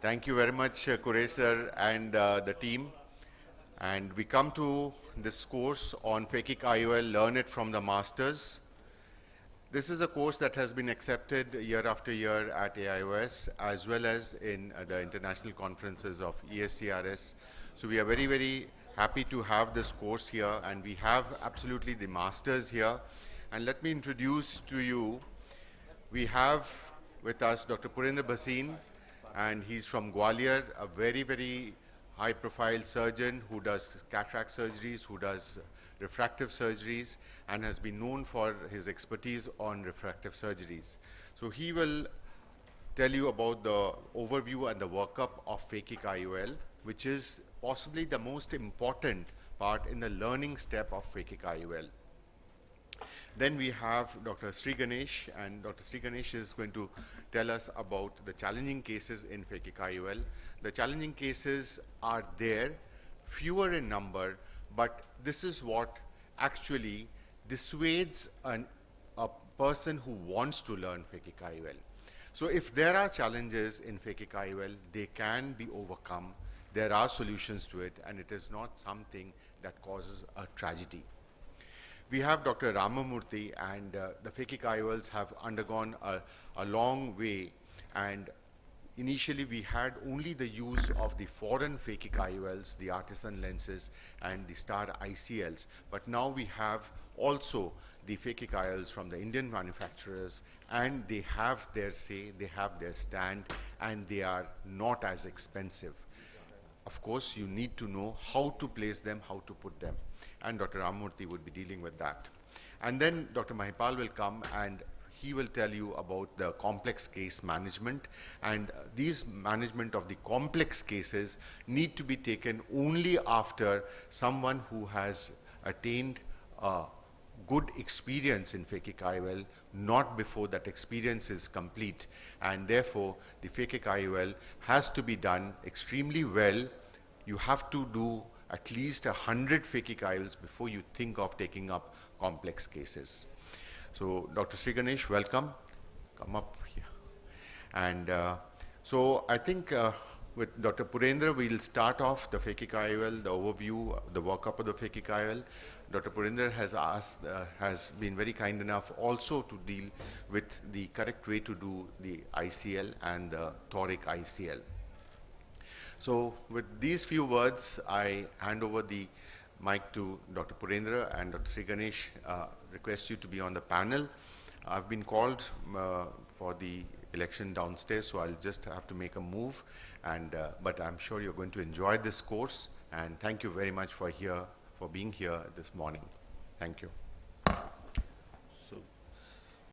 Thank you very much, Kure sir and the team. And we come to this course on Fakik IOL, Learn It from the Masters. This is a course that has been accepted year after year at AIOS as well as in the international conferences of ESCRS. So we are very, very happy to have this course here, and we have absolutely the masters here. And let me introduce to you, we have with us Dr. Purendra Bhasin, and he's from Gwalior, a very, very high-profile surgeon who does cataract surgeries, who does refractive surgeries, and has been known for his expertise on refractive surgeries. So he will tell you about the overview and the workup of Fakik IOL, which is possibly the most important part in the learning step of Fakik IOL. Then we have Dr. Sri Ganesh, and Dr. Sri Ganesh is going to tell us about the challenging cases in Fakik IOL. The challenging cases are there, fewer in number, but this is what actually dissuades a person who wants to learn Fakik IOL. So if there are challenges in Fakik IOL, they can be overcome. There are solutions to it, and it is not something that causes a tragedy. We have Dr. Ramamurthy, and the Fakik IOLs have undergone a long way, and initially we had only the use of the foreign Fakik IOLs, the artisan lenses and the star ICLs, but now we have also the Fakik IOLs from the Indian manufacturers, and they have their say, they have their stand, and they are not as expensive. Of course, you need to know how to place them, how to put them. And Dr. Ramamurthy would be dealing with that. And then Dr. Mahipal will come, and he will tell you about the complex case management. And these management of the complex cases need to be taken only after someone who has attained a good experience in Fakik IOL, not before that experience is complete. And therefore, the Fakik IOL has to be done extremely well. You have to do at least 100 Fakik IOLs before you think of taking up complex cases. So, Dr. Sri Ganesh, welcome. Come up here. And so I think with Dr. Purendra, we'll start off the Fakik IOL, the overview, the workup of the Fakik IOL. Dr. Purendra has been very kind enough also to deal with the correct way to do the ICL and the toric ICL. So with these few words, I hand over the mic to Dr. Purendra, and Dr. Sri Ganesh request you to be on the panel. I've been called for the election downstairs, so I'll just have to make a move. And but I'm sure you're going to enjoy this course. And thank you very much for being here this morning. Thank you.